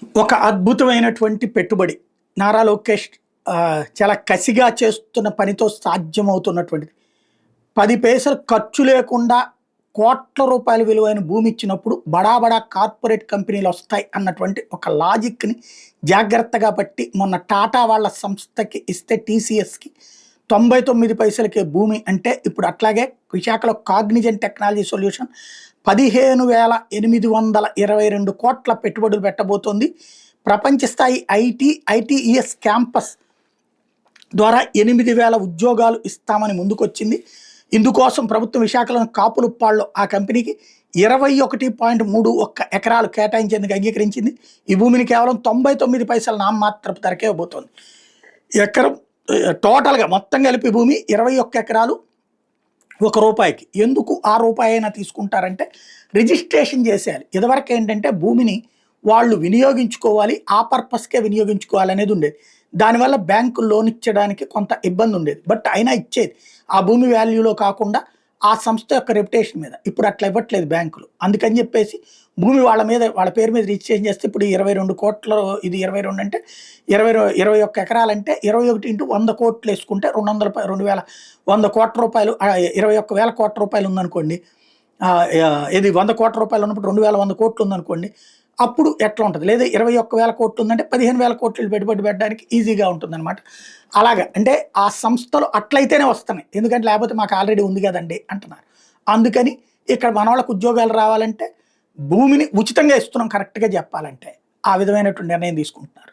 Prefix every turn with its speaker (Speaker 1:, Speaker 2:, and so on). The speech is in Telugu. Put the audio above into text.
Speaker 1: ఒక అద్భుతమైనటువంటి పెట్టుబడి. నారా లోకేష్ చాలా కసిగా చేస్తున్న పనితో సాధ్యమవుతున్నటువంటిది. 10 పైసలు ఖర్చు లేకుండా కోట్ల రూపాయల విలువైన భూమి ఇచ్చినప్పుడు బడా బడా కార్పొరేట్ కంపెనీలొస్తాయి అన్నటువంటి ఒక లాజిక్‌ని జాగ్రత్తగా పట్టి మొన్న టాటా వాళ్ళ సంస్థకి ఇస్తే టీసీఎస్‌కి 99 పైసలకే భూమి అంటే ఇప్పుడు అట్లాగే విశాఖలో కాగ్నిజెంట్ టెక్నాలజీ సొల్యూషన్ 15,822 కోట్ల పెట్టుబడులు పెట్టబోతోంది. ప్రపంచ స్థాయి ఐటీఈఎస్ క్యాంపస్ ద్వారా 8,000 ఉద్యోగాలు ఇస్తామని ముందుకొచ్చింది. ఇందుకోసం ప్రభుత్వం విశాఖలోని కాపులుప్పాడులో ఆ కంపెనీకి 21.31 ఎకరాలు కేటాయించేందుకు అంగీకరించింది. ఈ భూమిని కేవలం 99 పైసల నామమాత్రపు ధరకే ఇవ్వబోతోంది. ఎకరం టోటల్‌గా మొత్తం కలిపి భూమి 21 ఎకరాలు ₹1. ఎందుకు ఆ రూపాయి అయినా తీసుకుంటారంటే రిజిస్ట్రేషన్ చేసేయాలి. ఇదివరకు ఏంటంటే భూమిని వాళ్ళు వినియోగించుకోవాలి, ఆ పర్పస్‌కే వినియోగించుకోవాలి అనేది ఉండేది. దానివల్ల బ్యాంకు లోన్ ఇచ్చడానికి కొంత ఇబ్బంది ఉండేది. బట్ అయినా ఇచ్చేది. ఆ భూమి వాల్యూలో కాకుండా ఆ సంస్థ యొక్క రెప్యుటేషన్ మీద. ఇప్పుడు అట్లా ఇవ్వట్లేదు బ్యాంకులు. అందుకని చెప్పేసి భూమి వాళ్ళ పేరు మీద రిజిస్ట్రేషన్ చేస్తే ఇప్పుడు 22,00,00,000 ఇది 22 అంటే 21 ఎకరాలంటే 21 ఇంటూ 100 కోట్లు వేసుకుంటే 100 కోట్ల రూపాయలు 21,000 కోట్ల రూపాయలు ఉందనుకోండి. ఇది 100 కోట్ల రూపాయలు ఉన్నప్పుడు 2,100 కోట్లు ఉందనుకోండి. అప్పుడు ఎట్లా ఉంటుంది? లేదా 21,000 కోట్లు ఉందంటే 15,000 కోట్లు పెట్టుబడి పెట్టడానికి ఈజీగా ఉంటుందన్నమాట. అలాగా అంటే ఆ సంస్థలు అట్లయితేనే వస్తున్నాయి. ఎందుకంటే లేకపోతే మాకు ఆల్రెడీ ఉంది కదండి అంటున్నారు. అందుకని ఇక్కడ మనోళ్ళకి ఉద్యోగాలు రావాలంటే భూమిని ఉచితంగా ఇస్తున్నాం కరెక్ట్‌గా చెప్పాలంటే. ఆ విధమైనటువంటి నిర్ణయం తీసుకుంటున్నారు.